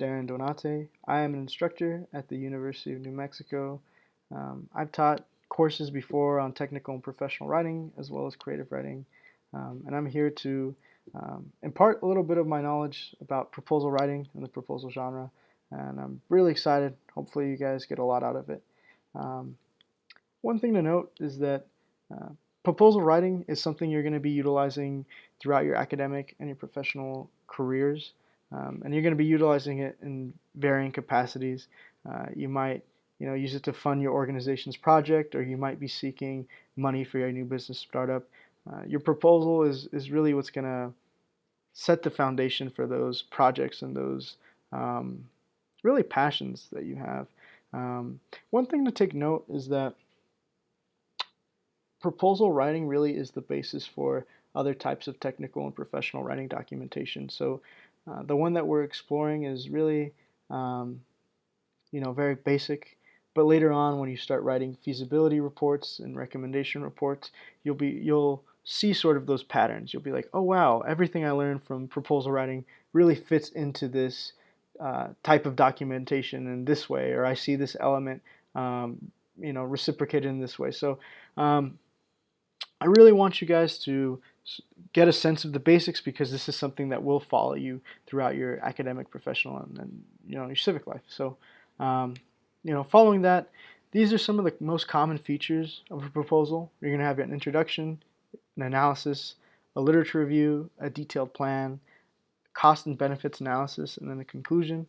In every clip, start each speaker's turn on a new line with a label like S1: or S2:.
S1: Darren Donate. I am an instructor at the University of New Mexico. I've taught courses before on technical and professional writing as well as creative writing, and I'm here to impart a little bit of my knowledge about proposal writing and the proposal genre, and I'm really excited. Hopefully, you guys get a lot out of it. Um, One thing to note is that uh, proposal writing is something you're going to be utilizing throughout your academic and your professional careers, and you're going to be utilizing it in varying capacities. You might, use it to fund your organization's project, or you might be seeking money for your new business startup. Your proposal is really what's going to set the foundation for those projects and those um, really passions that you have. One thing to take note is that proposal writing really is the basis for other types of technical and professional writing documentation. So the one that we're exploring is really, um, very basic. But later on, when you start writing feasibility reports and recommendation reports, you'll see sort of those patterns. You'll be like, oh wow, everything I learned from proposal writing really fits into this type of documentation in this way, or I see this element, reciprocated in this way. So um, I really want you guys to get a sense of the basics because this is something that will follow you throughout your academic, professional, and your civic life. So, um, following that, these are some of the most common features of a proposal. You're going to have an introduction, an analysis, a literature review, a detailed plan, cost and benefits analysis, and then a conclusion.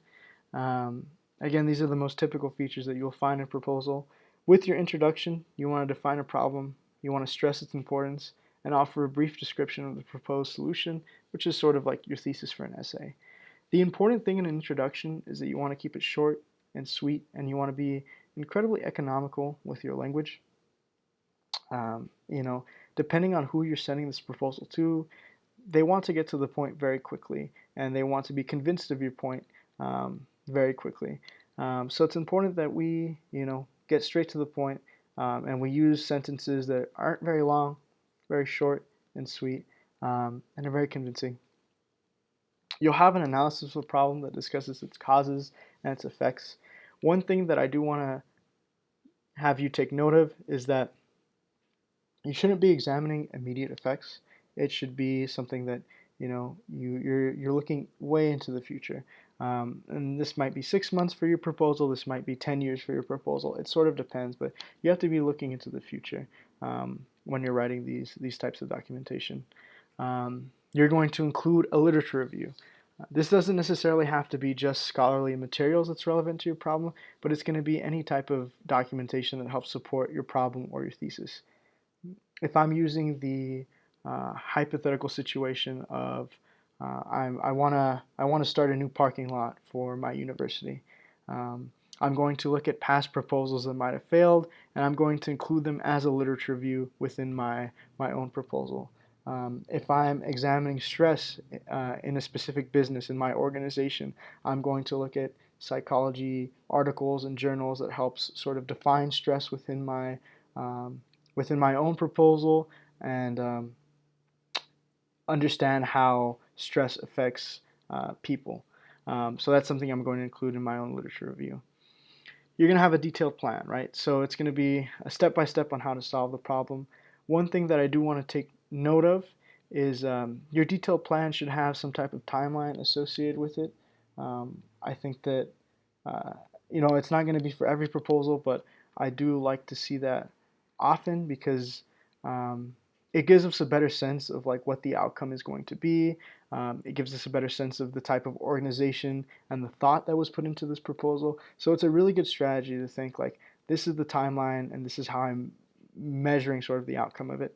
S1: Um, Again, these are the most typical features that you'll find in a proposal. With your introduction, you want to define a problem, you want to stress its importance, and offer a brief description of the proposed solution, which is sort of like your thesis for an essay. The important thing in an introduction is that you want to keep it short and sweet, and you want to be incredibly economical with your language. Um, you know, Depending on who you're sending this proposal to, they want to get to the point very quickly, and they want to be convinced of your point very quickly. So it's important that we, get straight to the point, and we use sentences that aren't very long, very short and sweet, and are very convincing. You'll have an analysis of a problem that discusses its causes and its effects. One thing that I do want to have you take note of is that you shouldn't be examining immediate effects. It should be something that you're looking way into the future. And this might be 6 months for your proposal. This might be 10 years for your proposal. It sort of depends, but you have to be looking into the future when you're writing these types of documentation. You're going to include a literature review. This doesn't necessarily have to be just scholarly materials that's relevant to your problem, but it's going to be any type of documentation that helps support your problem or your thesis. If I'm using the hypothetical situation of I wanna start a new parking lot for my university. I'm going to look at past proposals that might have failed, and I'm going to include them as a literature review within my own proposal. If I'm examining stress in a specific business in my organization, I'm going to look at psychology articles and journals that helps sort of define stress um, within my own proposal and understand how stress affects people. So that's something I'm going to include in my own literature review. You're going to have a detailed plan, right? So it's going to be a step-by-step on how to solve the problem. One thing that I do want to take note of is your detailed plan should have some type of timeline associated with it. I think that uh, it's not going to be for every proposal, but I do like to see that often because um, it gives us a better sense of like what the outcome is going to be. It gives us a better sense of the type of organization and the thought that was put into this proposal. So it's a really good strategy to think like this is the timeline and this is how I'm measuring sort of the outcome of it,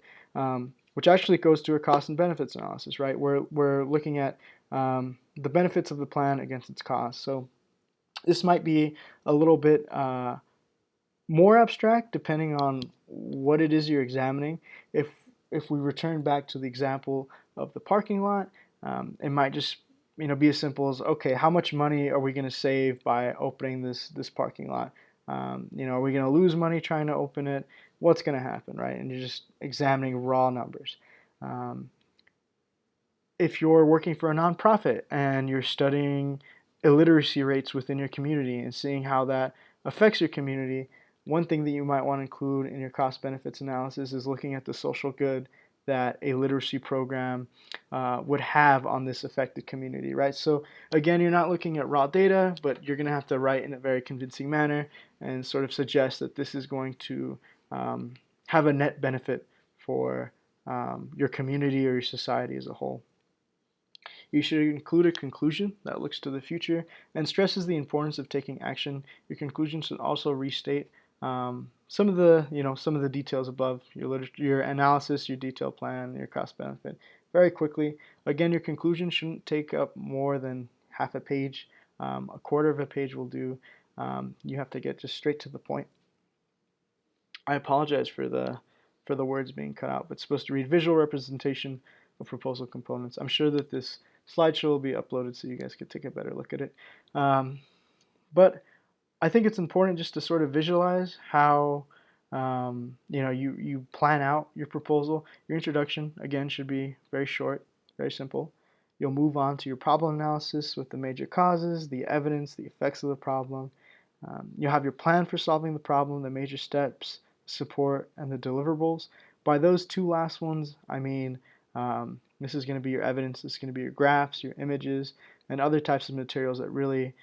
S1: which actually goes to a cost and benefits analysis, right? We're looking at the benefits of the plan against its costs. So this might be a little bit more abstract depending on what it is you're examining. If we return back to the example of the parking lot, it might just be as simple as, okay, how much money are we going to save by opening this parking lot? Are we going to lose money trying to open it? What's going to happen, right? And you're just examining raw numbers. Um, if you're working for a nonprofit and you're studying illiteracy rates within your community and seeing how that affects your community, one thing that you might want to include in your cost benefits analysis is looking at the social good that a literacy program would have on this affected community, right? So again, you're not looking at raw data, but you're going to have to write in a very convincing manner and sort of suggest that this is going to have a net benefit for your community or your society as a whole. You should include a conclusion that looks to the future and stresses the importance of taking action. Your conclusion should also restate some of the details above your analysis, your detailed plan, your cost benefit very quickly. Again, your conclusion shouldn't take up more than half a page. A quarter of a page will do. You have to get just straight to the point. I apologize for the words being cut out, but it's supposed to read visual representation of proposal components. I'm sure that this slideshow will be uploaded so you guys could take a better look at it. But I think it's important just to sort of visualize how you plan out your proposal. Your introduction, again, should be very short, very simple. You'll move on to your problem analysis with the major causes, the evidence, the effects of the problem. You'll have your plan for solving the problem, the major steps, support, and the deliverables. By those two last ones, I mean this is going to be your evidence, this is going to be your graphs, your images, and other types of materials that really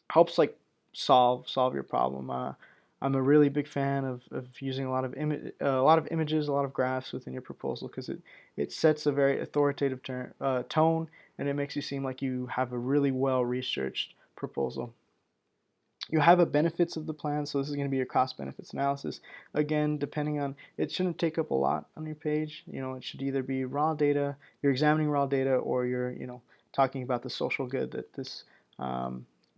S1: helps like solve your problem. I'm a really big fan of using a lot of images, a lot of graphs within your proposal because it sets a very authoritative tone, and it makes you seem like you have a really well researched proposal. You have a benefits of the plan, so this is going to be your cost benefits analysis. Again, depending on, it shouldn't take up a lot on your page. It should either be raw data, you're examining raw data, or you're talking about the social good that this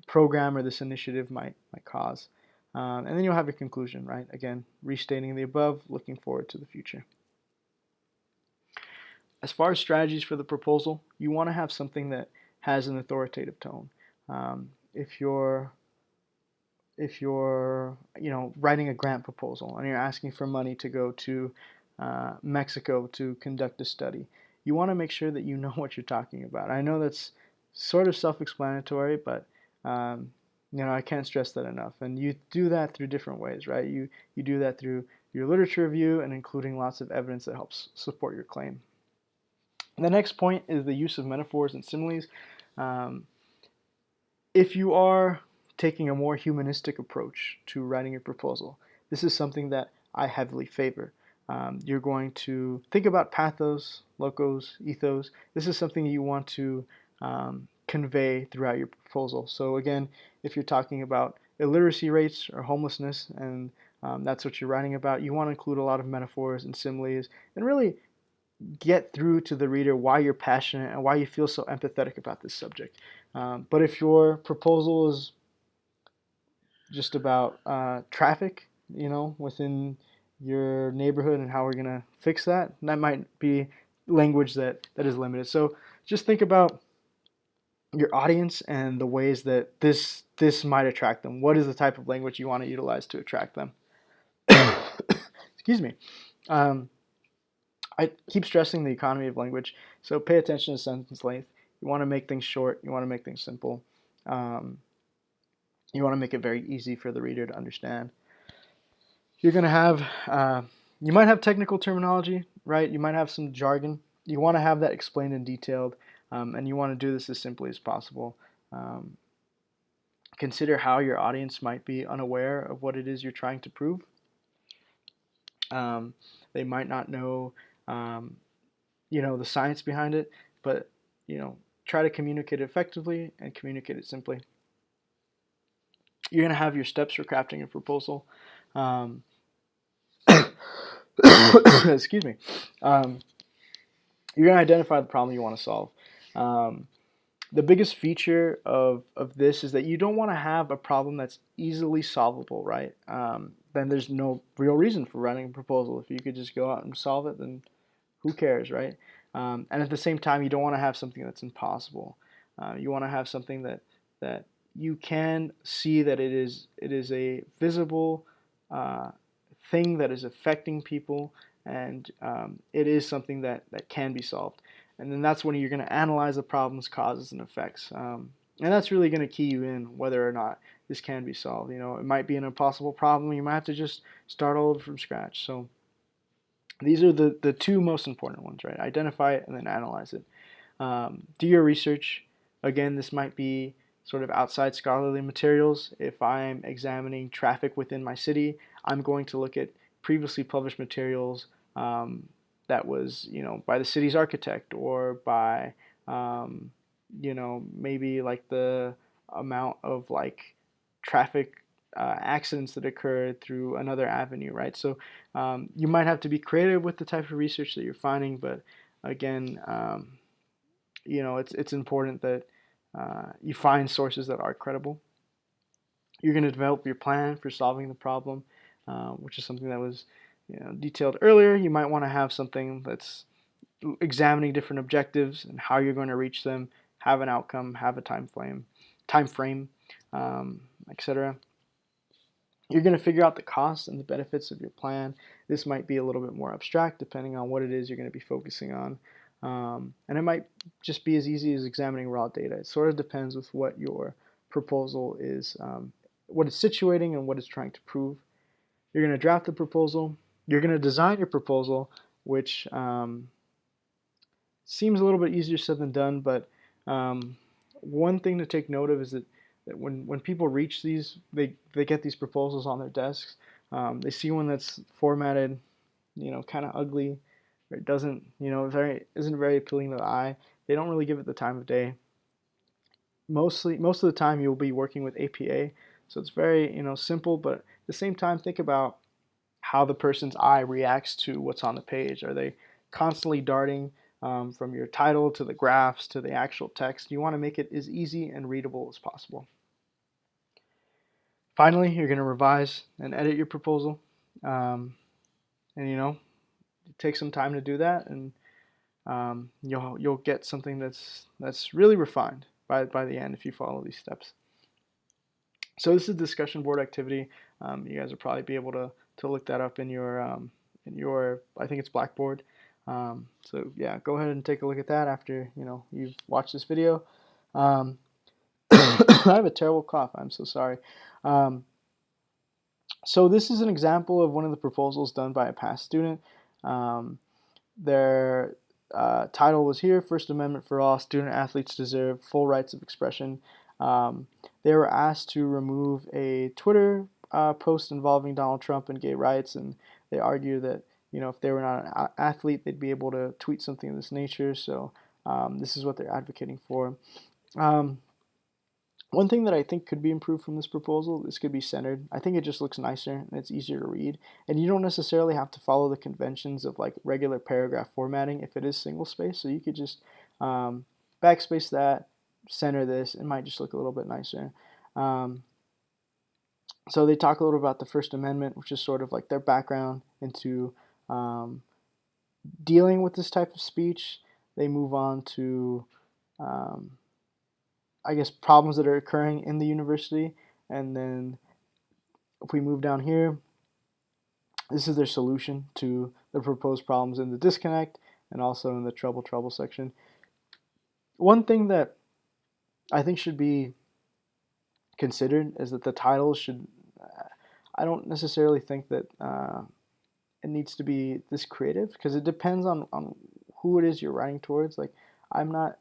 S1: program or this initiative might cause. And then you'll have your conclusion, right? Again, restating the above, looking forward to the future. As far as strategies for the proposal, you want to have something that has an authoritative tone. If you're writing a grant proposal and you're asking for money to go to Mexico to conduct a study, you want to make sure that you know what you're talking about. I know that's sort of self-explanatory, but I can't stress that enough. And you do that through different ways, right? You do that through your literature review and including lots of evidence that helps support your claim. The next point is the use of metaphors and similes. If you are taking a more humanistic approach to writing a proposal, this is something that I heavily favor. You're going to think about pathos, logos, ethos. This is something you want to convey throughout your proposal. So again, if you're talking about illiteracy rates or homelessness, and that's what you're writing about, you want to include a lot of metaphors and similes and really get through to the reader why you're passionate and why you feel so empathetic about this subject. But if your proposal is just about traffic, within your neighborhood and how we're going to fix that, that might be language that is limited. So just think about your audience and the ways that this might attract them. What is the type of language you want to utilize to attract them? Excuse me. I keep stressing the economy of language, so pay attention to sentence length. You want to make things short. You want to make things simple. You want to make it very easy for the reader to understand. You're going to have, you might have technical terminology, right? You might have some jargon. You want to have that explained and detailed, and you want to do this as simply as possible. Consider how your audience might be unaware of what it is you're trying to prove. They might not know, the science behind it, but, try to communicate it effectively and communicate it simply. You're going to have your steps for crafting a proposal. Excuse me. You're going to identify the problem you want to solve. The biggest feature of this is that you don't want to have a problem that's easily solvable, right? Then there's no real reason for writing a proposal. If you could just go out and solve it, then who cares, right? And at the same time, you don't want to have something that's impossible. You want to have something that you can see that it is a visible thing that is affecting people, and it is something that can be solved. And then that's when you're going to analyze the problem's causes and effects. And that's really going to key you in whether or not this can be solved. It might be an impossible problem. You might have to just start all over from scratch. So these are the two most important ones, right? Identify it and then analyze it. Do your research. Again, this might be sort of outside scholarly materials. If I'm examining traffic within my city, I'm going to look at previously published materials that was, by the city's architect or by, maybe like the amount of like traffic accidents that occurred through another avenue, right? So you might have to be creative with the type of research that you're finding, but again, it's important that you find sources that are credible. You're going to develop your plan for solving the problem, which is something that was detailed earlier. You might want to have something that's examining different objectives and how you're going to reach them, have an outcome, have a time frame, etc. You're going to figure out the costs and the benefits of your plan. This might be a little bit more abstract depending on what it is you're going to be focusing on. And it might just be as easy as examining raw data. It sort of depends with what your proposal is, what it's situating and what it's trying to prove. You're going to draft the proposal. You're going to design your proposal, which seems a little bit easier said than done, but one thing to take note of is that when people reach these, they get these proposals on their desks. They see one that's formatted, kind of ugly, or it doesn't, isn't very appealing to the eye. They don't really give it the time of day. Most of the time, you'll be working with APA, so it's very simple. But at the same time, think about how the person's eye reacts to what's on the page. Are they constantly darting from your title to the graphs to the actual text? You want to make it as easy and readable as possible. Finally, you're going to revise and edit your proposal, and take some time to do that, and you'll get something that's really refined by the end if you follow these steps. So this is a discussion board activity. You guys will probably be able to look that up in your I think it's Blackboard. So yeah, go ahead and take a look at that after you've watched this video. I have a terrible cough. I'm so sorry. So this is an example of one of the proposals done by a past student. Their title was here: First Amendment for All, Student Athletes Deserve Full Rights of Expression. They were asked to remove a Twitter post involving Donald Trump and gay rights, and they argue that if they were not an athlete, they'd be able to tweet something of this nature. So this is what they're advocating for. One thing that I think could be improved from this proposal, this could be centered. I think it just looks nicer and it's easier to read. And you don't necessarily have to follow the conventions of like regular paragraph formatting if it is single space. So you could just backspace that, center this. It might just look a little bit nicer. So they talk a little about the First Amendment, which is sort of like their background into dealing with this type of speech. They move on to I guess problems that are occurring in the university, and then if we move down here, this is their solution to the proposed problems in the disconnect and also in the trouble section. One thing that I think should be considered is that the title should, I don't necessarily think that it needs to be this creative, because it depends on who it is you're writing towards. Like, I'm not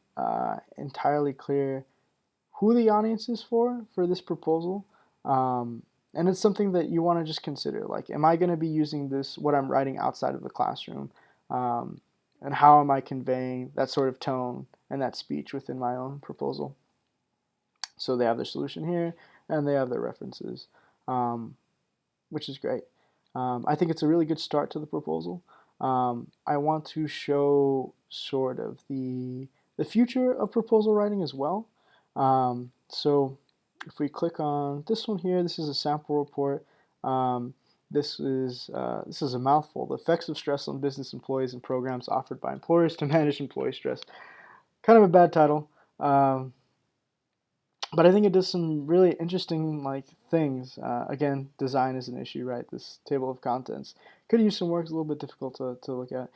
S1: entirely clear who the audience is for this proposal, and it's something that you want to just consider. Like, am I going to be using what I'm writing outside of the classroom, and how am I conveying that sort of tone and that speech within my own proposal? So they have their solution here, and they have their references, which is great. I think it's a really good start to the proposal. I want to show sort of the future of proposal writing as well. So if we click on this one here, this is a sample report. This is a mouthful. The effects of stress on business employees and programs offered by employers to manage employee stress. Kind of a bad title, but I think it does some really interesting things. Again, design is an issue, right? This table of contents could use some work. It's a little bit difficult to look at.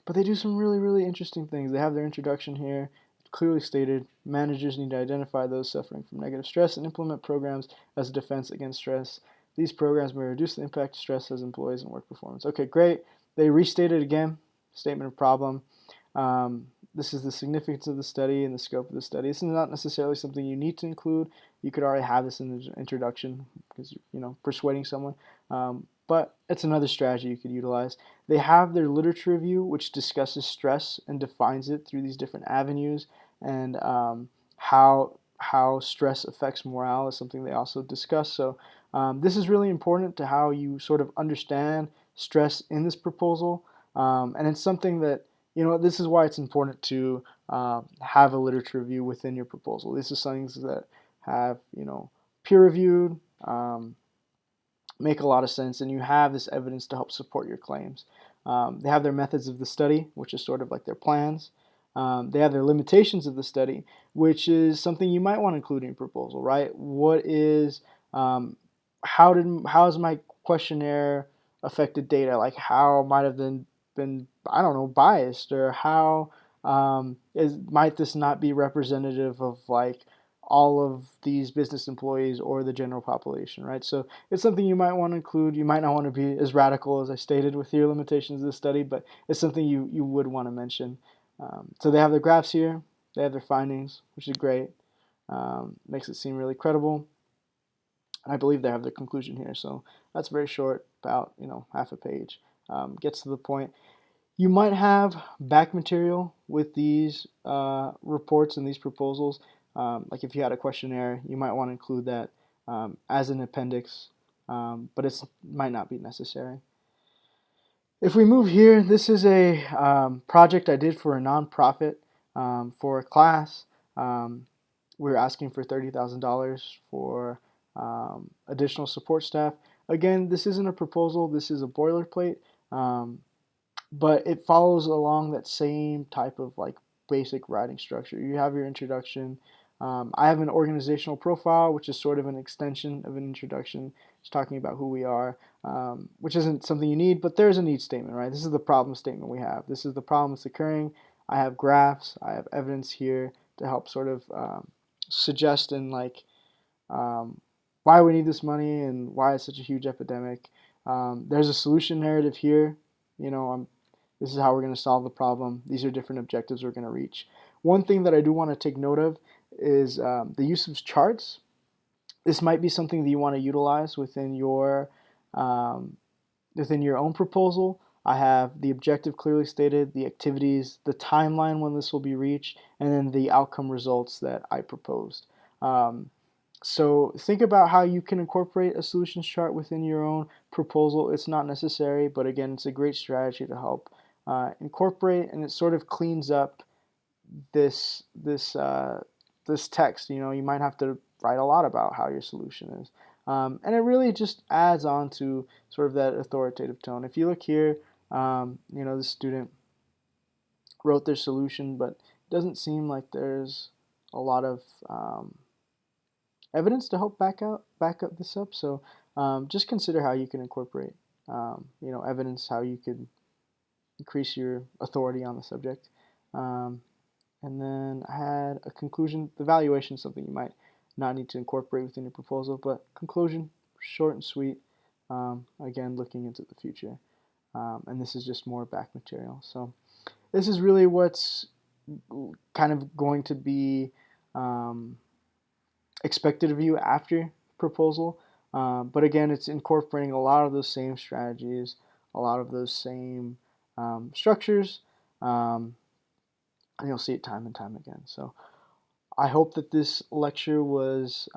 S1: But they do some really, really interesting things. They have their introduction here, clearly stated. Managers need to identify those suffering from negative stress and implement programs as a defense against stress. These programs may reduce the impact of stress as employees and work performance. Okay, great. They restated again, statement of problem. This is the significance of the study and the scope of the study. This is not necessarily something you need to include. You could already have this in the introduction because, persuading someone. But it's another strategy you could utilize. They have their literature review, which discusses stress and defines it through these different avenues, and how stress affects morale is something they also discuss. So this is really important to how you sort of understand stress in this proposal, and it's something that, this is why it's important to have a literature review within your proposal. This is things that have, peer reviewed, make a lot of sense, and you have this evidence to help support your claims. They have their methods of the study, which is sort of like their plans. They have their limitations of the study, which is something you might want to include in your proposal, right? How has my questionnaire affected data? Like how might have been I don't know, biased, or how might this not be representative of like all of these business employees or the general population, right? So it's something you might want to include. You might not want to be as radical as I stated with your limitations of the study, but it's something you would want to mention. So they have their graphs here. They have their findings, which is great. Makes it seem really credible. I believe they have their conclusion here, so that's very short, about half a page. Gets to the point. You might have back material with these reports and these proposals. Like if you had a questionnaire, you might want to include that as an appendix, but it might not be necessary. If we move here, this is a project I did for a nonprofit for a class. We were asking for $30,000 for additional support staff. Again, this isn't a proposal, this is a boilerplate. But it follows along that same type of like basic writing structure. You have your introduction. I have an organizational profile, which is sort of an extension of an introduction. It's talking about who we are, which isn't something you need, but there's a need statement, right? This is the problem statement we have. This is the problem that's occurring. I have graphs. I have evidence here to help sort of suggest and like why we need this money and why it's such a huge epidemic. There's a solution narrative here. This is how we're going to solve the problem. These are different objectives we're going to reach. One thing that I do want to take note of is the use of charts. This might be something that you want to utilize within your own proposal. I have the objective clearly stated, the activities, the timeline when this will be reached, and then the outcome results that I proposed. So think about how you can incorporate a solutions chart within your own proposal. It's not necessary, but again, it's a great strategy to help incorporate, and it sort of cleans up this text. You might have to write a lot about how your solution is, and it really just adds on to sort of that authoritative tone. If you look here, the student wrote their solution, but it doesn't seem like there's a lot of evidence to help back up this up. So just consider how you can incorporate evidence, how you could increase your authority on the subject. And then I had a conclusion. The evaluation is something you might not need to incorporate within your proposal, but conclusion, short and sweet. Again, looking into the future. And this is just more back material. So this is really what's kind of going to be expected of you after proposal. But again, it's incorporating a lot of those same strategies, a lot of those same structures, and you'll see it time and time again. So I hope that this lecture was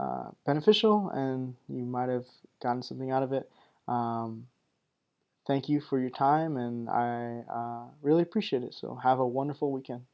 S1: beneficial and you might have gotten something out of it. Thank you for your time, and I really appreciate it. So have a wonderful weekend.